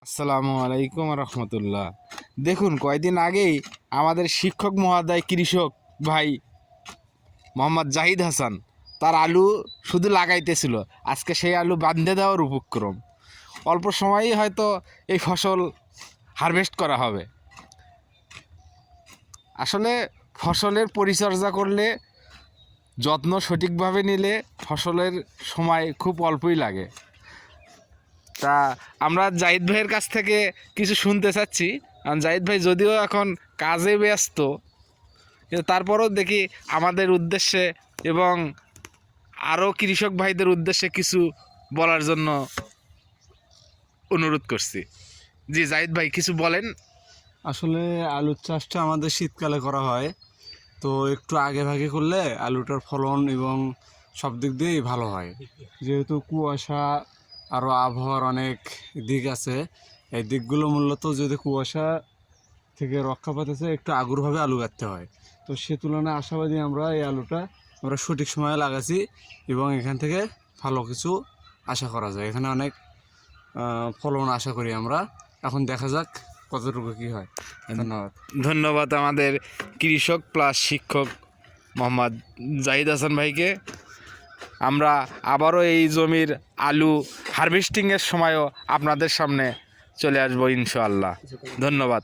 আসসালামু আলাইকুম রহমতুল্লাহ। দেখুন, কয়েকদিন আগেই আমাদের শিক্ষক মহোদয় কৃষক ভাই মোহাম্মদ জাহিদ হাসান তার আলু শুধু লাগাইতেছিল, আজকে সেই আলু বাঁধে দেওয়ার উপক্রম। অল্প সময়েই হয়তো এই ফসল হারভেস্ট করা হবে। আসলে ফসলের পরিচর্যা করলে, যত্ন সঠিকভাবে নিলে ফসলের সময় খুব অল্পই লাগে। তা আমরা জাহিদ ভাইয়ের কাছ থেকে কিছু শুনতে চাচ্ছি। জাহিদ ভাই যদিও এখন কাজে ব্যস্ত, কিন্তু তারপরেও দেখি আমাদের উদ্দেশ্যে এবং আরও কৃষক ভাইদের উদ্দেশ্যে কিছু বলার জন্য অনুরোধ করছি। জি জাহিদ ভাই, কিছু বলেন। আসলে আলুর চাষটা আমাদের শীতকালে করা হয়, তো একটু আগে ভাগে করলে আলুটার ফলন এবং সব দিক দিয়েই ভালো হয়। যেহেতু কুয়াশা আরও আবহাওয়ার অনেক দিক আছে, এই দিকগুলো মূলত যদি কুয়াশা থেকে রক্ষা পেতে চাই একটু আগুরভাবে আলু কাটতে হয়। তো সে তুলনায় আশাবাদী আমরা এই আলুটা সঠিক সময়ে লাগাচ্ছি এবং এখান থেকে ভালো কিছু আশা করা যায়। এখানে অনেক ফলন আশা করি আমরা। এখন দেখা যাক কতটুকু কী হয়। ধন্যবাদ। ধন্যবাদ আমাদের কৃষক প্লাস শিক্ষক মোহাম্মদ জাহিদ হাসান ভাইকে। আমরা আবারও এই জমির আলু হারভেস্টিংয়ের সময়ও আপনাদের সামনে চলে আসবো ইনশাআল্লাহ। ধন্যবাদ।